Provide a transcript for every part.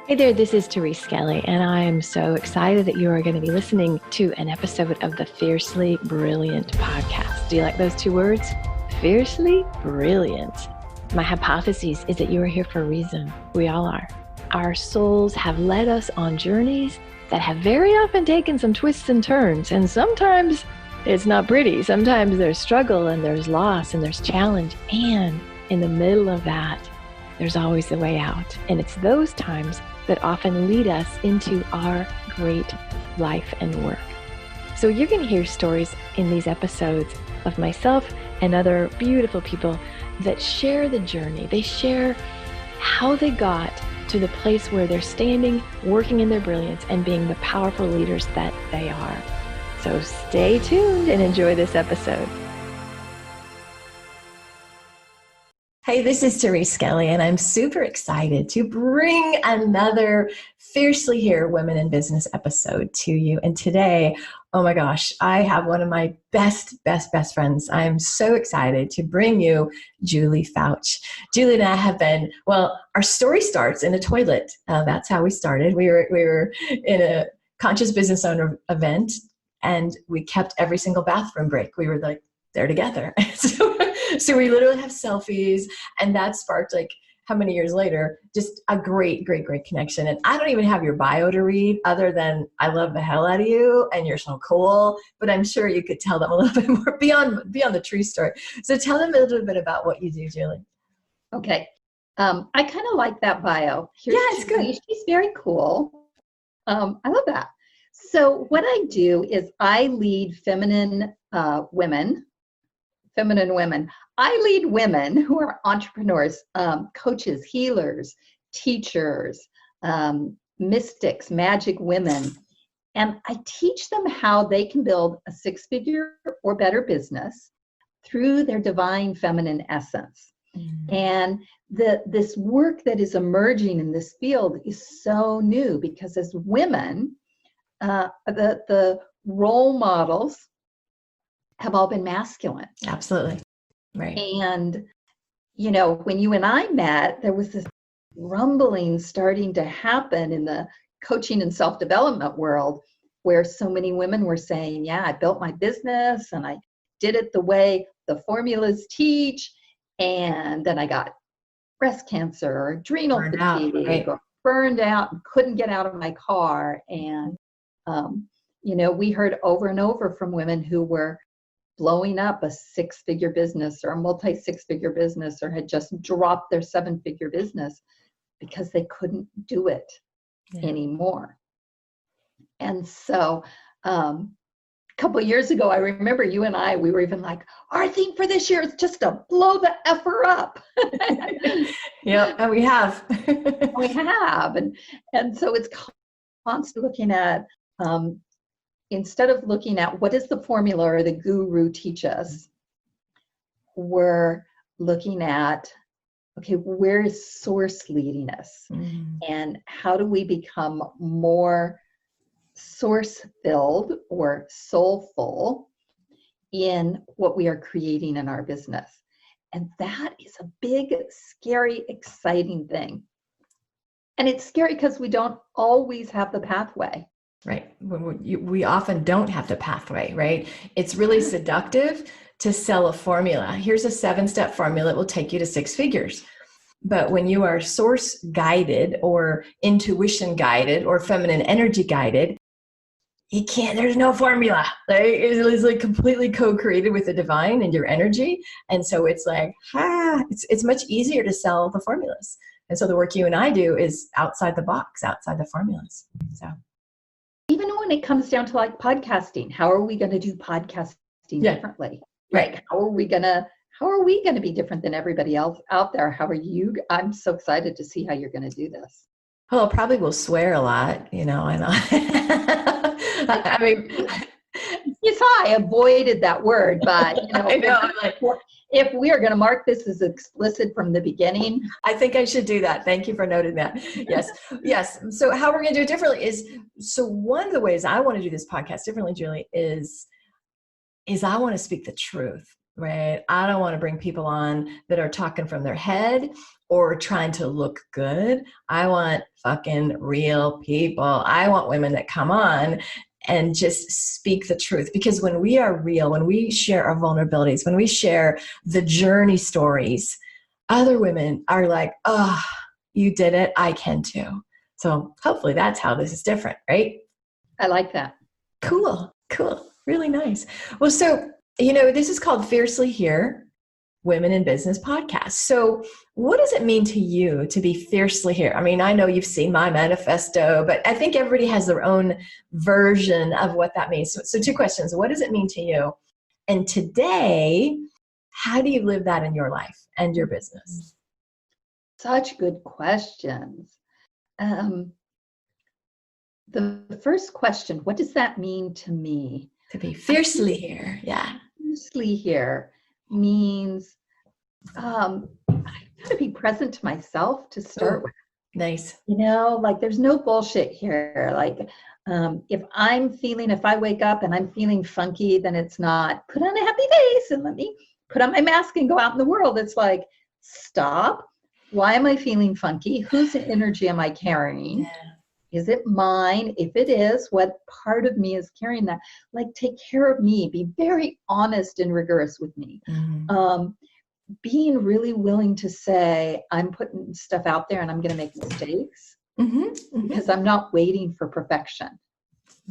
Hey there, this is Therese Skelly, and I am so excited that you are going to be listening to an episode of the Fiercely Brilliant podcast. Do you like those two words? Fiercely Brilliant. My hypothesis is that you are here for a reason. We all are. Our souls have led us on journeys that have very often taken some twists and turns, and sometimes it's not pretty. Sometimes there's struggle and there's loss and there's challenge, and in the middle of that, there's always a way out. And it's those times that often lead us into our great life and work. So you're going to hear stories in these episodes of myself and other beautiful people that share the journey. They share how they got to the place where they're standing, working in their brilliance, and being the powerful leaders that they are. So stay tuned and enjoy this episode. Hey, this is Therese Skelly, and I'm super excited to bring another Fiercely Here Women in Business episode to you. And today, oh my gosh, I have one of my best friends. I'm so excited to bring you Julie Foucht. Julie and I have been, well, our story starts in a toilet. That's how we started. We were in a conscious business owner event, and we kept every single bathroom break. We were like there together. So we literally have selfies, and that sparked, like, how many years later, just a great connection. And I don't even have your bio to read other than I love the hell out of you and you're so cool, but I'm sure you could tell them a little bit more beyond the true story. So tell them a little bit about what you do, Julie. Okay. I kind of like that bio. Yeah, it's good. She's very cool. I love that. So what I do is I lead feminine women. I lead women who are entrepreneurs, coaches, healers, teachers, mystics, magic women. And I teach them how they can build a six-figure or better business through their divine feminine essence. Mm-hmm. And this work that is emerging in this field is so new because as women, the role models have all been masculine. Absolutely. Right. And, you know, when you and I met, there was this rumbling starting to happen in the coaching and self-development world where so many women were saying, yeah, I built my business and I did it the way the formulas teach. And then I got breast cancer or adrenal fatigue or burned out and couldn't get out of my car. And, you know, we heard over and over from women who were blowing up a six-figure business or a multi-six-figure business or had just dropped their seven-figure business because they couldn't do it anymore. And so a couple of years ago, I remember you and I, we were even like, our theme for this year is just to blow the effer up. Yeah, and we have. We have. And so it's constantly looking at, instead of looking at what does the formula or the guru teach us, we're looking at, okay, where is source leading us? Mm-hmm. And how do we become more source-filled or soulful in what we are creating in our business? And that is a big, scary, exciting thing. And it's scary because we don't always have the pathway. Right. We often don't have the pathway, right? It's really seductive to sell a formula. Here's a 7-step formula. It will take you to 6 figures. But when you are source guided or intuition guided or feminine energy guided, there's no formula. It's like completely co-created with the divine and your energy. And so it's like, it's much easier to sell the formulas. And so the work you and I do is outside the box, outside the formulas. So. Even when it comes down to like podcasting, how are we going to do podcasting differently? Right. Like, how are we going to be different than everybody else out there? How are you? I'm so excited to see how you're going to do this. Well, probably will swear a lot, you know, and I mean, you saw I avoided that word, but you know, I know, if we are going to mark this as explicit from the beginning, I think I should do that. Thank you for noting that. Yes. So how we're going to do it differently is, so one of the ways I want to do this podcast differently, Julie, is I want to speak the truth. right? I don't want to bring people on that are talking from their head or trying to look good. I want fucking real people. I want women that come on and just speak the truth. Because when we are real, when we share our vulnerabilities, when we share the journey stories, other women are like, oh, you did it. I can too. So hopefully that's how this is different, right? I like that. Cool. Really nice. Well, so, this is called Fiercely Here, Women in Business Podcast. So what does it mean to you to be fiercely here? I mean, I know you've seen my manifesto, but I think everybody has their own version of what that means. So 2 questions. What does it mean to you? And today, how do you live that in your life and your business? Such good questions. The first question, what does that mean to me? To be fiercely here. Yeah. Fiercely here means I've got to be present to myself to start with. Nice. Like there's no bullshit here. Like if I wake up and I'm feeling funky, then it's not put on a happy face and let me put on my mask and go out in the world. It's like, stop. Why am I feeling funky? Whose energy am I carrying? Yeah. Is it mine? If it is, what part of me is carrying that? Like, take care of me. Be very honest and rigorous with me. Mm-hmm. Being really willing to say, I'm putting stuff out there and I'm going to make mistakes because I'm not waiting for perfection.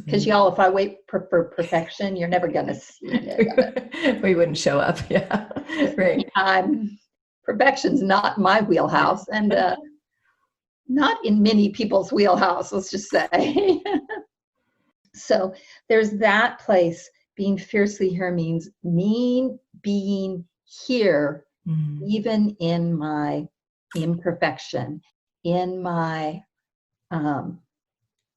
Because y'all, if I wait for perfection, you're never going to see it. We wouldn't show up. Yeah. Right. Perfection's not my wheelhouse. And not in many people's wheelhouse, let's just say. So there's that place. Being fiercely here means me being here, even in my imperfection, in my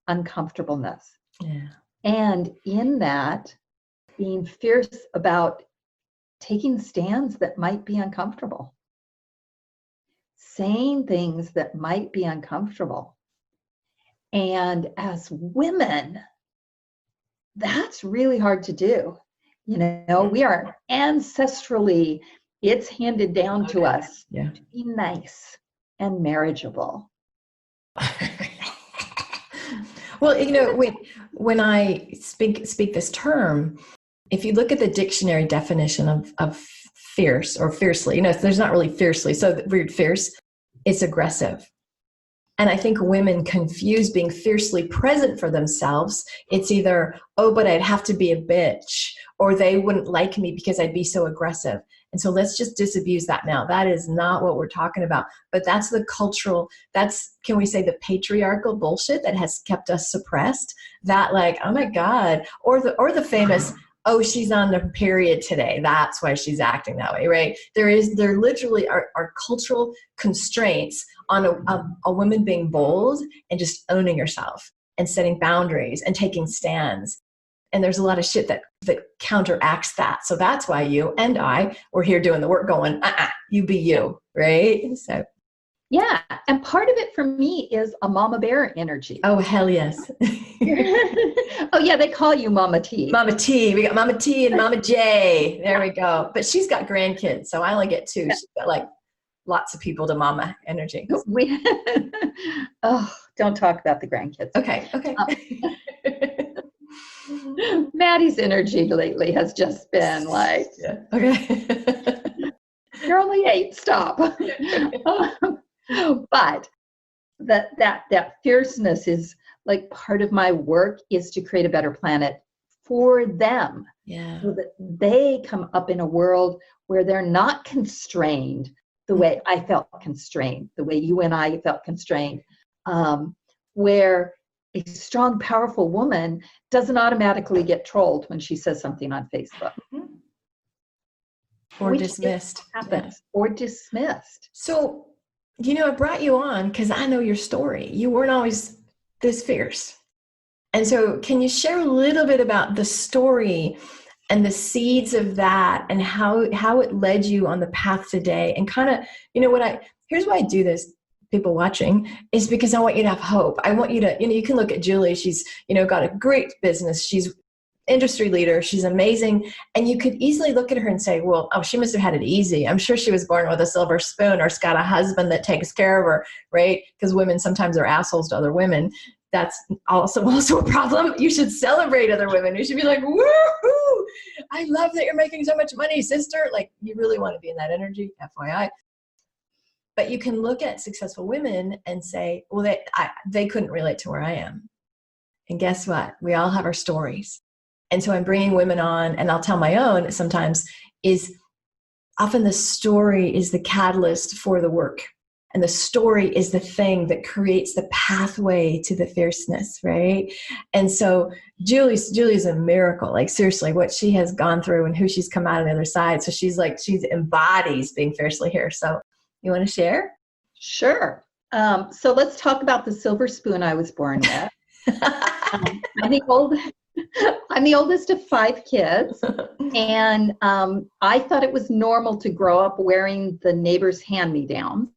uncomfortableness. Yeah. And in that, being fierce about taking stands that might be uncomfortable. Saying things that might be uncomfortable. And as women, that's really hard to do. We are ancestrally, it's handed down to us to be nice and marriageable. Well, when I speak this term, if you look at the dictionary definition of fierce or fiercely, there's not really fiercely. So the word fierce, it's aggressive. And I think women confuse being fiercely present for themselves. It's either, oh, but I'd have to be a bitch, or they wouldn't like me because I'd be so aggressive. And so let's just disabuse that now. That is not what we're talking about. But that's the cultural, can we say the patriarchal bullshit that has kept us suppressed? That like, oh my God, or the famous, oh, she's on the period today. That's why she's acting that way, right? There literally are cultural constraints on a woman being bold and just owning herself and setting boundaries and taking stands. And there's a lot of shit that counteracts that. So that's why you and I were here doing the work going, you be you, right? So. Yeah. And part of it for me is a mama bear energy. Oh, hell yes. Oh, yeah. They call you Mama T. Mama T. We got Mama T and Mama J. There we go. But she's got grandkids, so I only get 2. She's got like lots of people to mama energy. Oh, don't talk about the grandkids. Okay. Maddie's energy lately has just been like, okay. You're only 8, stop. But that fierceness is like part of my work is to create a better planet for them. Yeah. So that they come up in a world where they're not constrained the way I felt constrained, the way you and I felt constrained, where a strong, powerful woman doesn't automatically get trolled when she says something on Facebook. Or dismissed. Happens. Or dismissed. So, I brought you on because I know your story. You weren't always this fierce. And so can you share a little bit about the story and the seeds of that and how it led you on the path today? And kind of, here's why I do this, people watching, is because I want you to have hope. I want you to, you can look at Julie. She's, got a great business. She's industry leader. She's amazing. And you could easily look at her and say, well, oh, she must have had it easy. I'm sure she was born with a silver spoon, or she's got a husband that takes care of her, right? Because women sometimes are assholes to other women. That's also a problem. You should celebrate other women. You should be like, woohoo! I love that you're making so much money, sister. Like, you really want to be in that energy, FYI. But you can look at successful women and say, well, they couldn't relate to where I am. And guess what? We all have our stories. And so I'm bringing women on, and I'll tell my own sometimes, is often the story is the catalyst for the work. And the story is the thing that creates the pathway to the fierceness, right? And so Julie's a miracle. Like, seriously, what she has gone through and who she's come out on the other side. So she embodies being fiercely here. So you want to share? Sure. So let's talk about the silver spoon I was born with. I'm the oldest of 5 kids, and I thought it was normal to grow up wearing the neighbor's hand-me-down.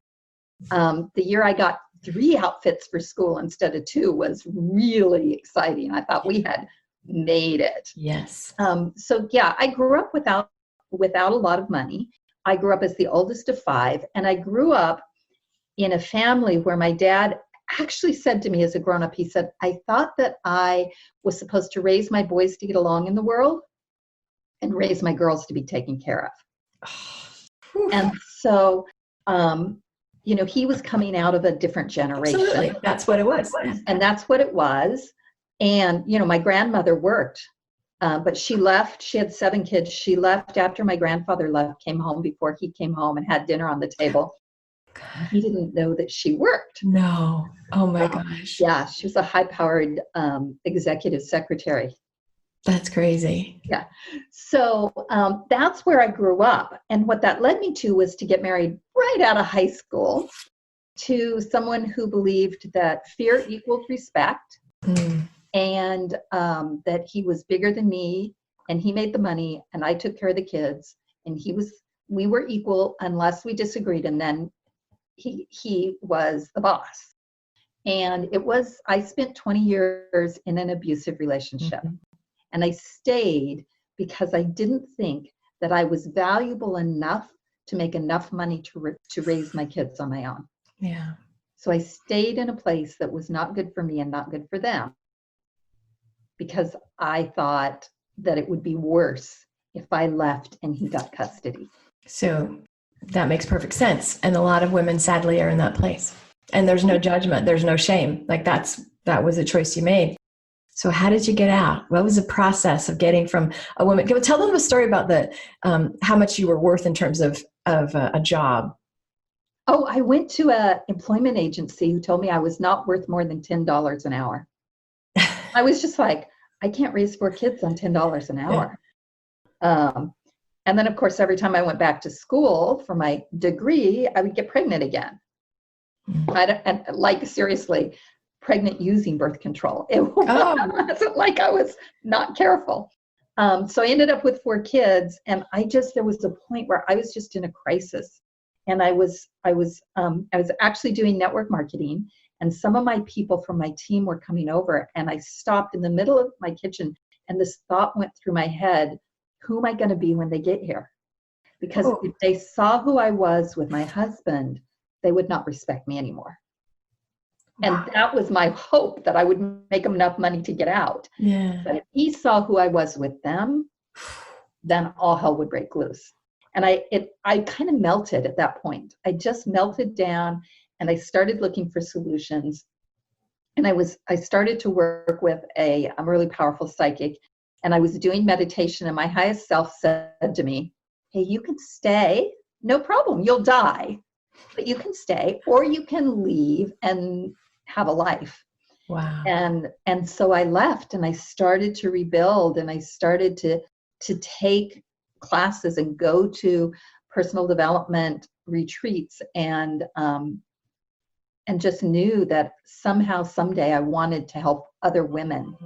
The year I got 3 outfits for school instead of 2 was really exciting. I thought we had made it. Yes. So yeah, I grew up without a lot of money. I grew up as the oldest of 5, and I grew up in a family where my dad actually said to me as a grown-up, he said, I thought that I was supposed to raise my boys to get along in the world and raise my girls to be taken care of. And so, he was coming out of a different generation. Absolutely. That's what it was. And that's what it was. And, my grandmother worked, but she left. She had 7 kids. She left after my grandfather left, came home before he came home and had dinner on the table. He didn't know that she worked. No. Oh my gosh. Yeah, she was a high-powered executive secretary. That's crazy. Yeah. So that's where I grew up. And what that led me to was to get married right out of high school to someone who believed that fear equaled respect, and that he was bigger than me, and he made the money, and I took care of the kids, and we were equal unless we disagreed, and then he was the boss. And I spent 20 years in an abusive relationship. And I stayed because I didn't think that I was valuable enough to make enough money to raise my kids on my own. Yeah. So I stayed in a place that was not good for me and not good for them, because I thought that it would be worse if I left and he got custody. So that makes perfect sense. And a lot of women sadly are in that place. And there's no judgment. There's no shame. Like, that was a choice you made. So how did you get out? What was the process of getting from a woman? Tell them the story about how much you were worth in terms of a job. Oh, I went to an employment agency who told me I was not worth more than $10 an hour. I was just like, I can't raise 4 kids on $10 an hour. And then, of course, every time I went back to school for my degree, I would get pregnant again. Seriously, pregnant using birth control. It wasn't like I was not careful. So I ended up with 4 kids, and there was a point where I was just in a crisis, and I was actually doing network marketing, and some of my people from my team were coming over, and I stopped in the middle of my kitchen, and this thought went through my head: who am I going to be when they get here? Because if they saw who I was with my husband, they would not respect me anymore. And that was my hope, that I would make them enough money to get out. Yeah. But if he saw who I was with them, then all hell would break loose. And I kind of melted at that point. I just melted down, and I started looking for solutions. And I started to work with a really powerful psychic, and I was doing meditation, and my highest self said to me, hey, you can stay, no problem, you'll die, but you can stay, or you can leave and have a life. Wow. And so I left, and I started to rebuild, and I started to take classes and go to personal development retreats, and just knew that somehow, someday I wanted to help other women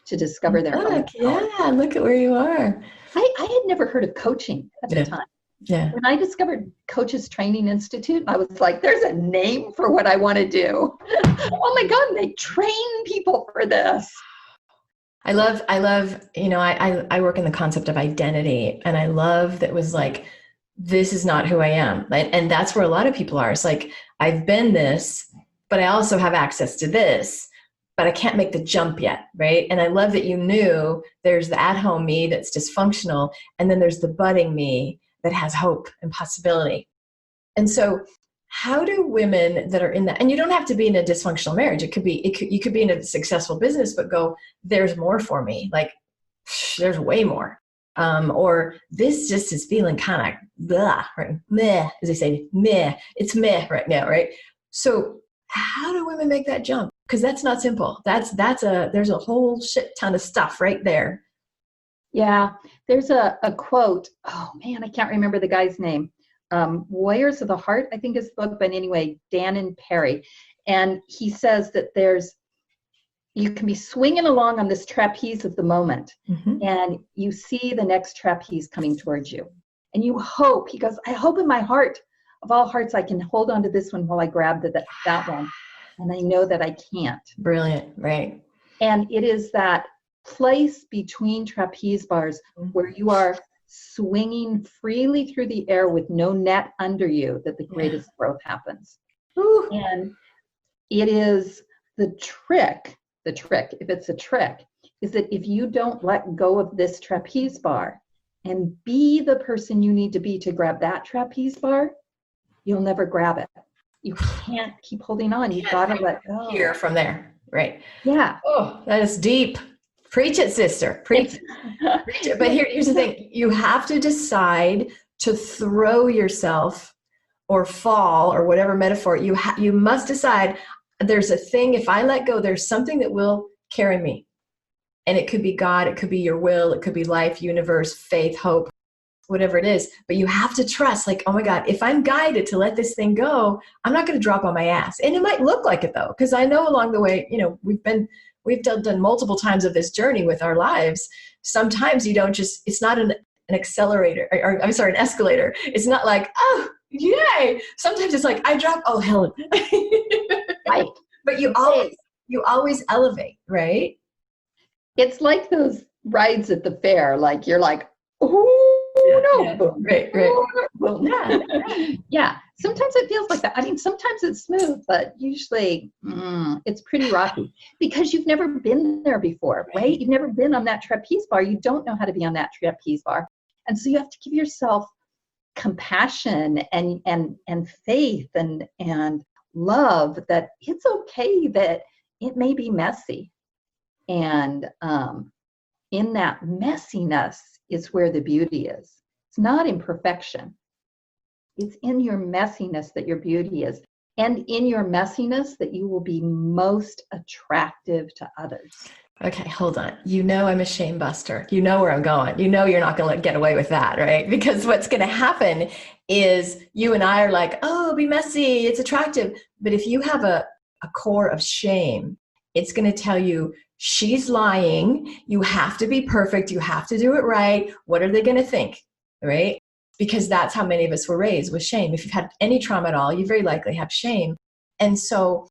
to discover their own power. Yeah, look at where you are. I had never heard of coaching at the time. Yeah. When I discovered Coaches Training Institute, I was like, there's a name for what I want to do. Oh my God, they train people for this. I love, I work in the concept of identity, and I love that was like, this is not who I am. And that's where a lot of people are. It's like, I've been this, but I also have access to this, but I can't make the jump yet. Right. And I love that you knew there's the at-home me that's dysfunctional. And then there's the budding me that has hope and possibility. And so how do women that are in that, and you don't have to be in a dysfunctional marriage. You could be in a successful business, but go, there's more for me. Like, there's way more. Or this just is feeling kind of blah, right? Meh, as they say, meh. It's meh right now, right? So how do women make that jump? Because that's not simple. There's a whole shit ton of stuff right there. Yeah, there's a quote. Oh man, I can't remember the guy's name. Warriors of the Heart, I think is the book, but anyway, Dan and Perry. And he says that you can be swinging along on this trapeze of the moment, and you see the next trapeze coming towards you. And you hope, he goes, I hope in my heart, of all hearts, I can hold on to this one while I grab that one. And I know that I can't. Brilliant, right. And it is that place between trapeze bars where you are swinging freely through the air with no net under you that the greatest growth happens. Ooh. And it is the trick, if it's a trick, is that if you don't let go of this trapeze bar and be the person you need to be to grab that trapeze bar, you'll never grab it. You can't keep holding on. You've got to let go. Here from there, right? Yeah. Oh, that is deep. Preach it, sister. Preach it. Preach it. But here's the thing. You have to decide to throw yourself or fall or whatever metaphor. You must decide, there's a thing, if I let go, there's something that will carry me. And it could be God, it could be your will, it could be life, universe, faith, hope, whatever it is. But you have to trust, like, oh my God, if I'm guided to let this thing go, I'm not going to drop on my ass. And it might look like it though, because I know along the way, we've done multiple times of this journey with our lives. Sometimes you don't just, it's not an accelerator, or I'm sorry, an escalator. It's not like, oh, yay. Sometimes it's like, I drop, oh, Helen. Right. But you always elevate, right? It's like those rides at the fair. Like you're like, oh no, yeah. boom, Right. boom. Yeah. Yeah. Sometimes it feels like that. I mean, sometimes it's smooth, but usually it's pretty rocky because you've never been there before, right? You've never been on that trapeze bar. You don't know how to be on that trapeze bar. And so you have to give yourself compassion and faith and love that it's okay that it may be messy. And in that messiness is where the beauty is. It's not in perfection. It's in your messiness that your beauty is. And in your messiness that you will be most attractive to others. Okay, hold on. I'm a shame buster. You know where I'm going. You're not going to get away with that, right? Because what's going to happen is you and I are like, oh, be messy. It's attractive. But if you have a core of shame, it's going to tell you, she's lying. You have to be perfect. You have to do it right. What are they going to think, right? Because that's how many of us were raised, with shame. If you've had any trauma at all, you very likely have shame. And so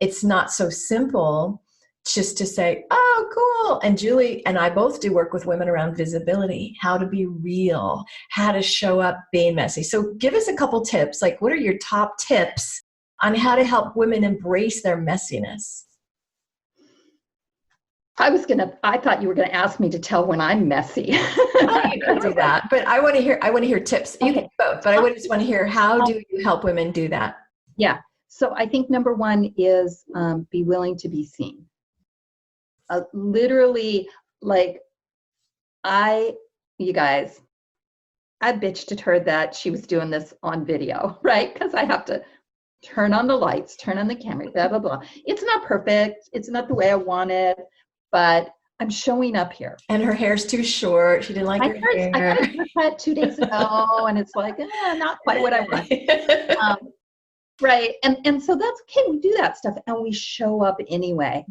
it's not so simple just to say, oh, cool. And Julie and I both do work with women around visibility, how to be real, how to show up being messy. So give us a couple tips. Like, what are your top tips on how to help women embrace their messiness? I thought you were going to ask me to tell when I'm messy. Oh, you can do that, but I want to hear tips. You can do both, but I just want to hear, how do you help women do that? Yeah. So I think number one is be willing to be seen. Literally, like you guys, I bitched at her that she was doing this on video, right? Because I have to turn on the lights, turn on the camera, blah, blah, blah. It's not perfect. It's not the way I want it, but I'm showing up here. And her hair's too short. She didn't like her hair. I got a haircut 2 days ago, and it's like, not quite what I want. Right. And so that's okay. We do that stuff, and we show up anyway.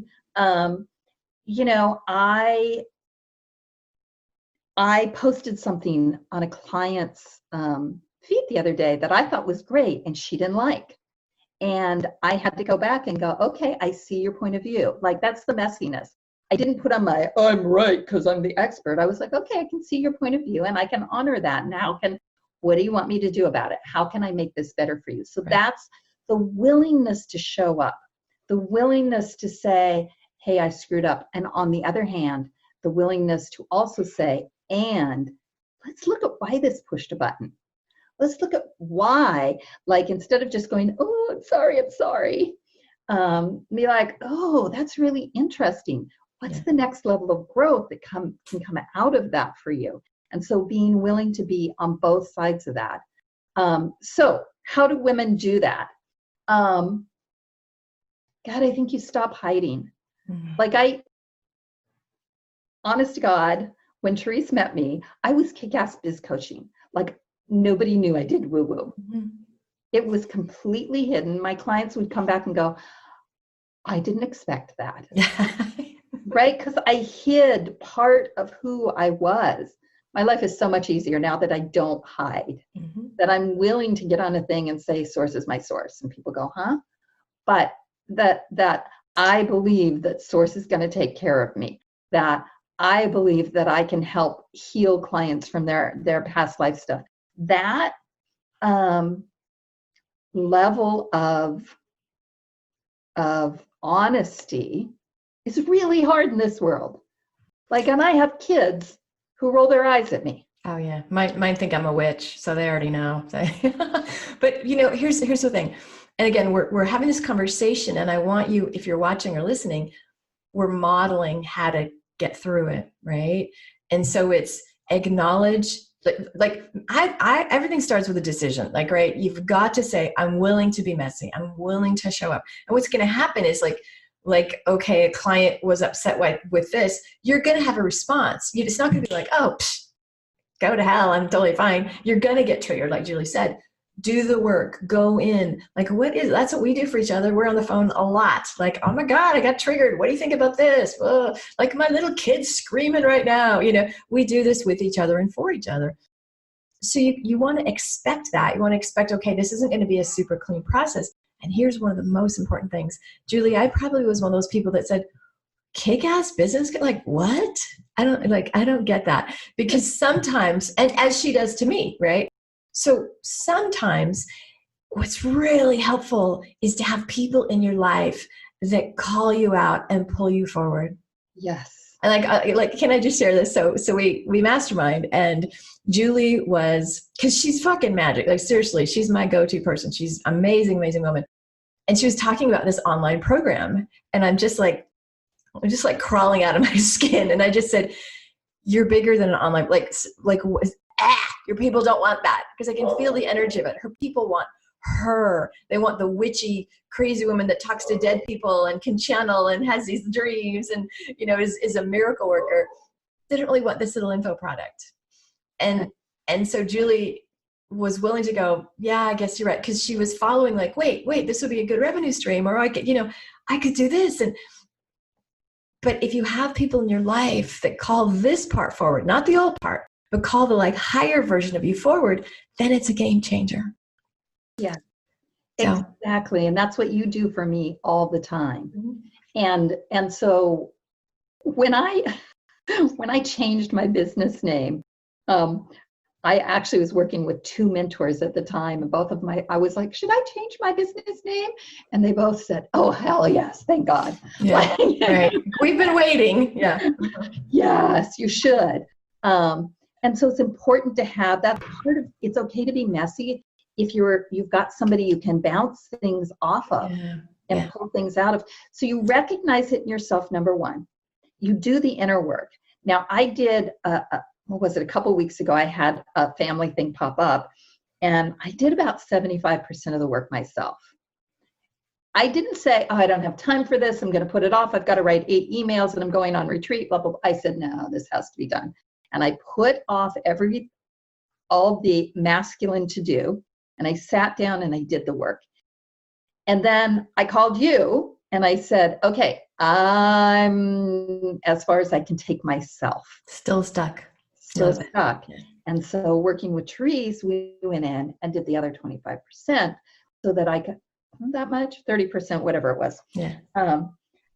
I posted something on a client's feed the other day that I thought was great, and she didn't like. And I had to go back and go, okay, I see your point of view. Like, that's the messiness. I didn't put on my, oh, I'm right because I'm the expert. I was like, okay, I can see your point of view and I can honor that. Now, what do you want me to do about it? How can I make this better for you? So Right. that's the willingness to show up, the willingness to say, hey, I screwed up. And on the other hand, the willingness to also say, and let's look at why this pushed a button. Let's look at why, like, instead of just going, oh, I'm sorry, be like, oh, that's really interesting. What's the next level of growth that can come out of that for you? And so being willing to be on both sides of that. So how do women do that? God, I think you stop hiding. Mm-hmm. Like honest to God, when Therese met me, I was kick-ass biz coaching. Like nobody knew I did woo-woo. Mm-hmm. It was completely hidden. My clients would come back and go, I didn't expect that. Right? Because I hid part of who I was. My life is so much easier now that I don't hide, Mm-hmm. that I'm willing to get on a thing and say, source is my source. And people go, huh? But that I believe that source is going to take care of me, that I believe that I can help heal clients from their past life stuff. That level of honesty is really hard in this world. Like, and I have kids who roll their eyes at me. Oh yeah, mine think I'm a witch, so they already know. But here's the thing. And again, we're having this conversation, and I want you, if you're watching or listening, we're modeling how to get through it, right? And so it's acknowledge, like I everything starts with a decision. Like, right, you've got to say, I'm willing to be messy. I'm willing to show up. And what's going to happen is like, okay, a client was upset with this. You're going to have a response. It's not going to be like, oh, go to hell, I'm totally fine. You're going to get triggered, like Julie said. Do the work, go in. Like, that's what we do for each other. We're on the phone a lot. Like, oh my God, I got triggered. What do you think about this? Whoa, like my little kid's screaming right now. We do this with each other and for each other. So you want to expect that. You want to expect, okay, this isn't going to be a super clean process. And here's one of the most important things. Julie, I probably was one of those people that said, kick-ass business? Like, what? I don't get that. Because sometimes, and as she does to me, right? So sometimes what's really helpful is to have people in your life that call you out and pull you forward. Yes. And like, can I just share this? So we mastermind, and Julie was, because she's fucking magic. Like, seriously, she's my go-to person. She's amazing, amazing woman. And she was talking about this online program, and I'm just like crawling out of my skin. And I just said, you're bigger than an online, your people don't want that, because I can feel the energy of it. Her people want her. They want the witchy, crazy woman that talks to dead people and can channel and has these dreams and, is a miracle worker. They don't really want this little info product. And so Julie was willing to go, yeah, I guess you're right. Because she was following like, wait, this would be a good revenue stream, or I could do this. But if you have people in your life that call this part forward, not the old part, but call the higher version of you forward, then it's a game changer. Yeah, So. Exactly. And that's what you do for me all the time. Mm-hmm. And so when I changed my business name, I actually was working with two mentors at the time, and I was like, should I change my business name? And they both said, oh, hell yes, thank God. Yeah, right. We've been waiting. Yeah. Yes, you should. And so it's important to have that part of, it's okay to be messy if you've got somebody you can bounce things off of and pull things out of. So you recognize it in yourself, number one. You do the inner work. Now, I did, what was it, a couple weeks ago, I had a family thing pop up, and I did about 75% of the work myself. I didn't say, oh, I don't have time for this, I'm going to put it off, I've got to write 8 emails and I'm going on retreat, blah, blah, blah. I said, no, this has to be done. And I put off all the masculine to do, and I sat down and I did the work. And then I called you and I said, okay, I'm as far as I can take myself. Still stuck. Yeah. And so working with Therese, we went in and did the other 25% so that I could, that much, 30%, whatever it was. Yeah.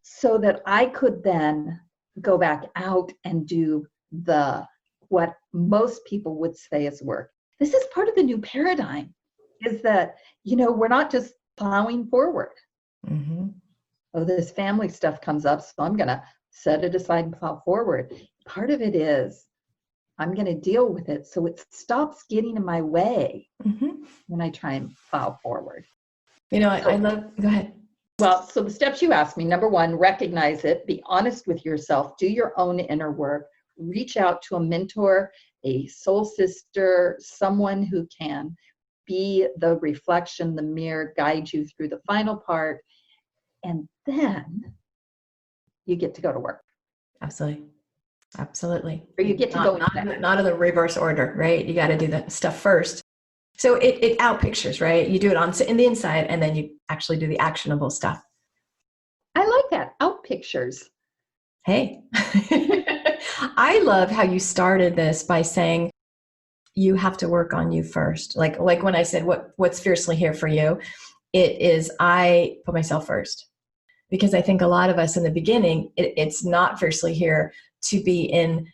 So that I could then go back out and do what most people would say is work. This is part of the new paradigm, is that, we're not just plowing forward. Mm-hmm. Oh, this family stuff comes up, so I'm going to set it aside and plow forward. Part of it is I'm going to deal with it so it stops getting in my way when I try and plow forward. I love, go ahead. Well, so the steps you asked me, number one, recognize it, be honest with yourself, do your own inner work, reach out to a mentor, a soul sister, someone who can be the reflection, the mirror, guide you through the final part, and then you get to go to work. Absolutely. Or you get to go not in the reverse order, right? You got to do that stuff first. So it out pictures, right? You do it in the inside, and then you actually do the actionable stuff. I like that. Out pictures. Hey, I love how you started this by saying you have to work on you first. Like when I said, what's fiercely here for you? It is, I put myself first, because I think a lot of us in the beginning, it's not fiercely here to be in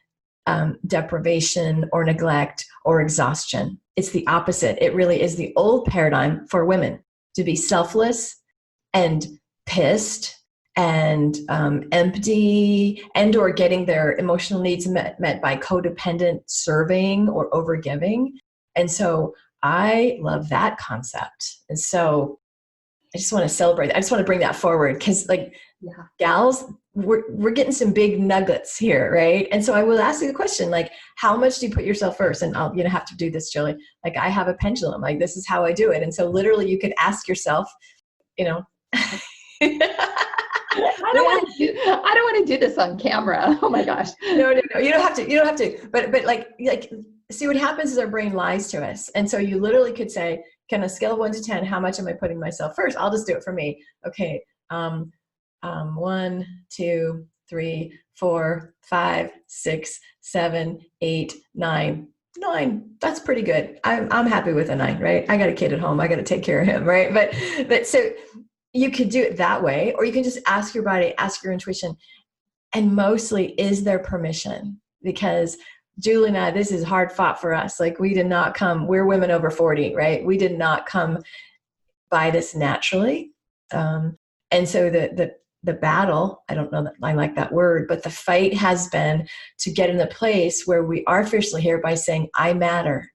deprivation or neglect or exhaustion. It's the opposite. It really is the old paradigm for women to be selfless and pissed and empty, and or getting their emotional needs met by codependent serving or overgiving. And so I love that concept. And so I just want to celebrate that. I just want to bring that forward, because gals, we're getting some big nuggets here, right? And so I will ask you the question, like, how much do you put yourself first? And I'll have to do this, Julie. Like, I have a pendulum. Like, this is how I do it. And so literally you could ask yourself, I don't want to do this on camera. Oh my gosh. No. You don't have to. But like, see, what happens is our brain lies to us. And so you literally could say, can a scale of 1 to 10, how much am I putting myself first? I'll just do it for me. Okay. 1, 2, 3, 4, 5, 6, 7, 8, 9. 9. That's pretty good. I'm happy with a 9, right? I got a kid at home. I got to take care of him, right? But so you could do it that way, or you can just ask your body, ask your intuition. And mostly, is there permission? Because Julie and I, this is hard fought for us. Like, we did not come, we're women over 40, right? We did not come by this naturally. And so the battle, I don't know that I like that word, but the fight has been to get in the place where we are fiercely here by saying, I matter.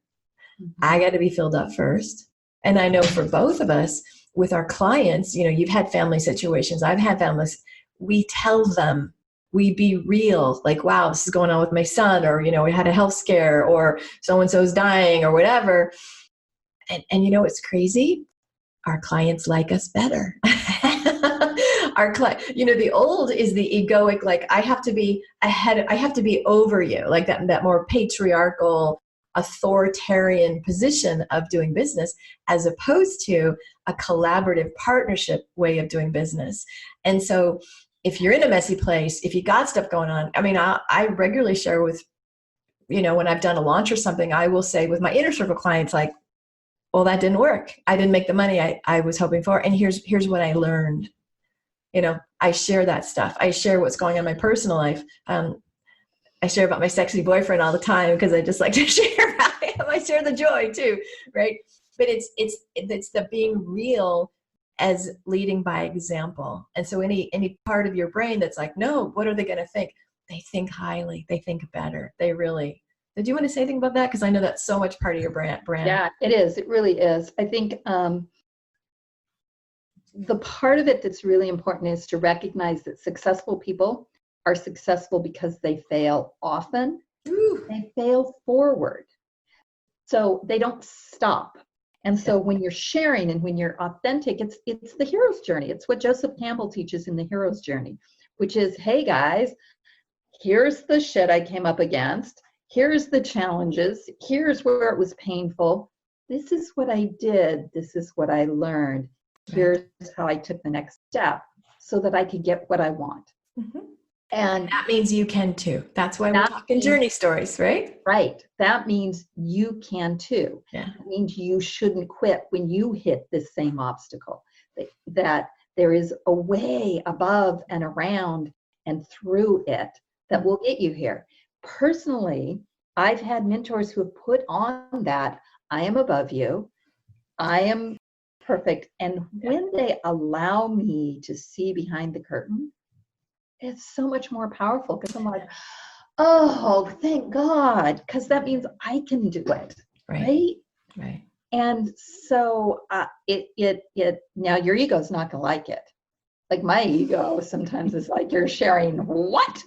I got to be filled up first. And I know for both of us, with our clients, you've had family situations, I've had families, we tell them, we be real, like, wow, this is going on with my son, or, we had a health scare, or so-and-so's dying, or whatever. And it's crazy. Our clients like us better. The old is the egoic, like, I have to be ahead, I have to be over you, like that more patriarchal, authoritarian position of doing business, as opposed to a collaborative partnership way of doing business. And so if you're in a messy place, if you got stuff going on, I regularly share with, when I've done a launch or something, I will say with my inner circle clients, like, well, that didn't work. I didn't make the money I was hoping for. And here's what I learned. I share that stuff. I share what's going on in my personal life. I share about my sexy boyfriend all the time, because I just like to share about him. I share the joy too, right? But it's the being real as leading by example. And so any part of your brain that's like, no, what are they going to think? They think highly. They think better. They really. Did you want to say anything about that? Because I know that's so much part of your brand. Yeah, it is. It really is. I think the part of it that's really important is to recognize that successful people are successful because they fail often. Ooh. They fail forward. So they don't stop. And so when you're sharing and when you're authentic, it's the hero's journey. It's what Joseph Campbell teaches in the hero's journey, which is, hey guys, here's the shit I came up against. Here's the challenges. Here's where it was painful. This is what I did. This is what I learned. Here's how I took the next step so that I could get what I want. Mm-hmm. And that means you can too. That's why we're talking journey stories, right? Right. That means you can too. Yeah. It means you shouldn't quit when you hit this same obstacle. That there is a way above and around and through it that will get you here. Personally, I've had mentors who have put on that I am above you, I am perfect. And when they allow me to see behind the curtain, it's so much more powerful because I'm like, oh, thank God, because that means I can do it, right? Right. And so now your ego's not gonna like it. Like my ego sometimes is like, you're sharing what?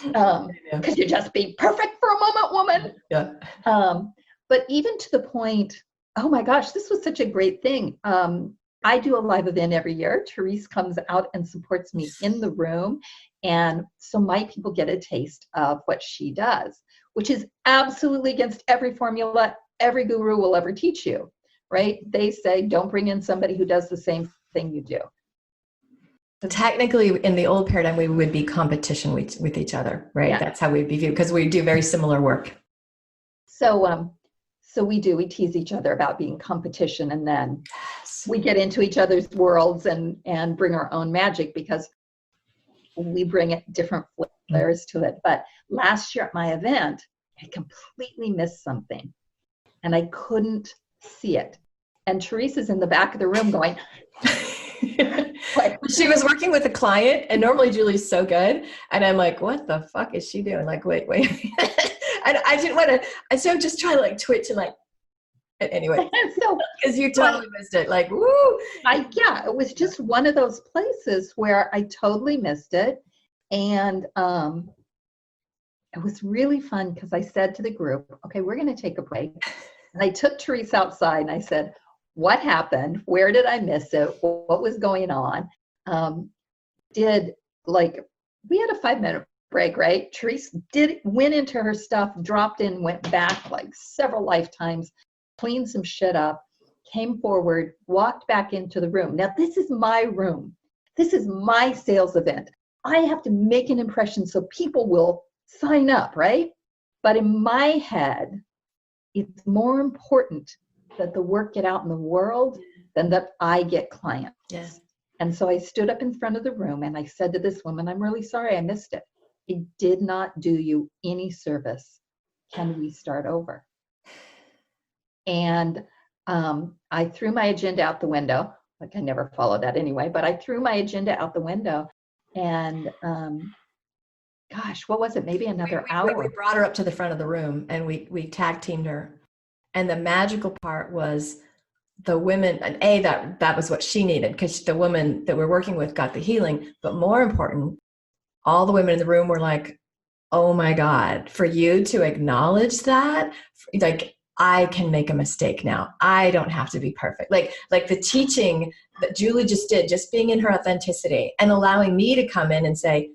Because you're just being perfect for a moment, woman. Yeah. But even to the point, oh my gosh, this was such a great thing. I do a live event every year. Therese comes out and supports me in the room. And so my people get a taste of what she does, which is absolutely against every formula every guru will ever teach you, right? They say, don't bring in somebody who does the same thing you do. Technically, in the old paradigm, we would be competition with each other, right? Yeah. That's how we'd be viewed because we do very similar work. So we tease each other about being competition, and then we get into each other's worlds and bring our own magic because we bring it different flares to it. But last year at my event, I completely missed something and I couldn't see it. And Therese is in the back of the room going, she was working with a client, and normally Julie's so good, and I'm like, what the fuck is she doing? Like, wait. And I didn't want to, so I'm just trying to like twitch and like, anyway, because you totally missed it. Like, woo! It was just one of those places where I totally missed it. And it was really fun because I said to the group, okay, we're going to take a break. And I took Therese outside and I said, what happened? Where did I miss it? What was going on? We had a 5-minute break, right? Therese went into her stuff, dropped in, went back like several lifetimes, cleaned some shit up, came forward, walked back into the room. Now, this is my room. This is my sales event. I have to make an impression so people will sign up, right? But in my head, it's more important that the work get out in the world than that I get clients. Yes. And so I stood up in front of the room and I said to this woman, I'm really sorry I missed it. It did not do you any service. Can we start over? And I threw my agenda out the window. Like I never followed that anyway, but I threw my agenda out the window. And gosh, what was it? Maybe another hour. We brought her up to the front of the room and we tag teamed her. And the magical part was the women, and that was what she needed because the woman that we're working with got the healing. But more important, all the women in the room were like, oh my God, for you to acknowledge that, like, I can make a mistake now. I don't have to be perfect. Like the teaching that Julie just did, just being in her authenticity and allowing me to come in and say,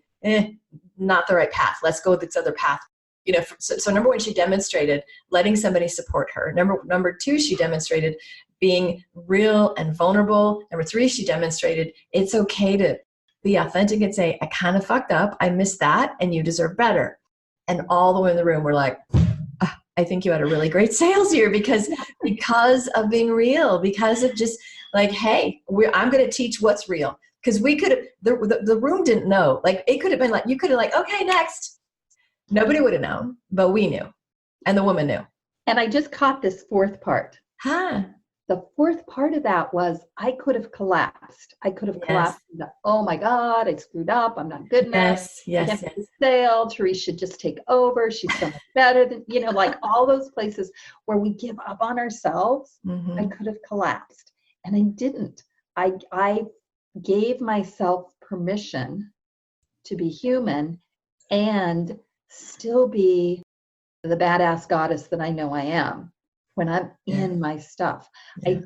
not the right path. Let's go with this other path. You know, so number one, she demonstrated letting somebody support her. Number two, she demonstrated being real and vulnerable. Number three, she demonstrated it's okay to be authentic and say, I kind of fucked up. I missed that and you deserve better. And all the women in the room were like, I think you had a really great sales year because of being real, because of just like, hey, I'm going to teach what's real. Because we could have, the room didn't know. Like it could have been like, you could have like, okay, next. Nobody would have known, but we knew. And the woman knew. And I just caught this fourth part. The fourth part of that was I could have collapsed. I could have collapsed. Into, oh my God, I screwed up. I'm not good enough. Yes. Sale. Therese should just take over. She's so much better than, like all those places where we give up on ourselves. Mm-hmm. I could have collapsed. And I didn't. I gave myself permission to be human and still be the badass goddess that I know I am when I'm in my stuff. Yeah.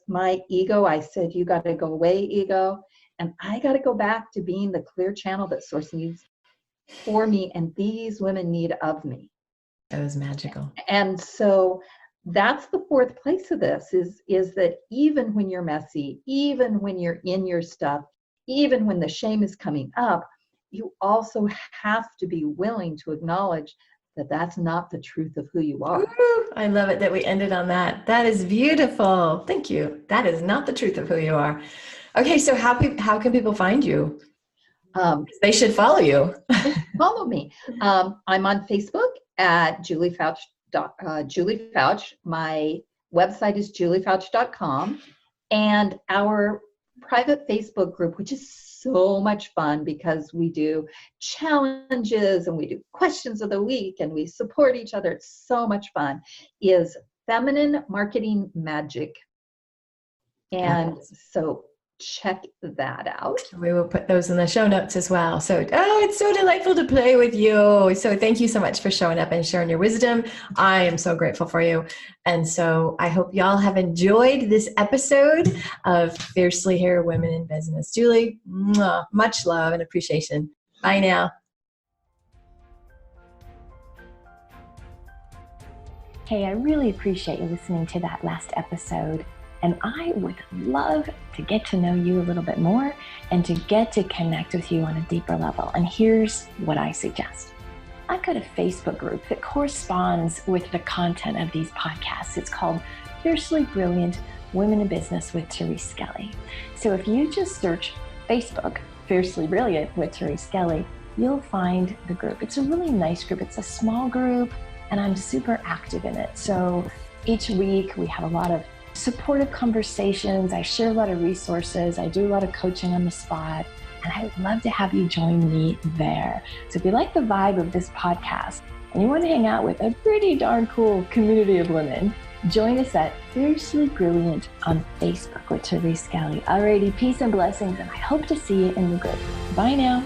My ego, I said, you got to go away, ego. And I got to go back to being the clear channel that source needs for me. And these women need of me. That was magical. And so that's the fourth place of this is that even when you're messy, even when you're in your stuff, even when the shame is coming up, you also have to be willing to acknowledge that that's not the truth of who you are. Ooh, I love it that we ended on that. That is beautiful. Thank you. That is not the truth of who you are. Okay, so how can people find you? They should follow you. Follow me. I'm on Facebook at Julie Foucht. Julie Foucht. My website is juliefoucht.com. And our private Facebook group, which is so much fun because we do challenges and we do questions of the week and we support each other. It's so much fun, is Feminine Marketing Magic. And so check that out. We will put those in the show notes as well. So, it's so delightful to play with you. So thank you so much for showing up and sharing your wisdom. I am so grateful for you. And so I hope y'all have enjoyed this episode of Fiercely Here Women in Business. Julie, much love and appreciation. Bye now. Hey, I really appreciate you listening to that last episode. And I would love to get to know you a little bit more and to get to connect with you on a deeper level. And here's what I suggest. I've got a Facebook group that corresponds with the content of these podcasts. It's called Fiercely Brilliant Women in Business with Therese Skelly. So if you just search Facebook, Fiercely Brilliant with Therese Skelly, you'll find the group. It's a really nice group. It's a small group and I'm super active in it. So each week we have a lot of supportive conversations. I share a lot of resources. I do a lot of coaching on the spot, and I would love to have you join me there. So if you like the vibe of this podcast and you want to hang out with a pretty darn cool community of women, join us at Fiercely Brilliant on Facebook with Therese Skelly. Alrighty, peace and blessings, and I hope to see you in the group. Bye now.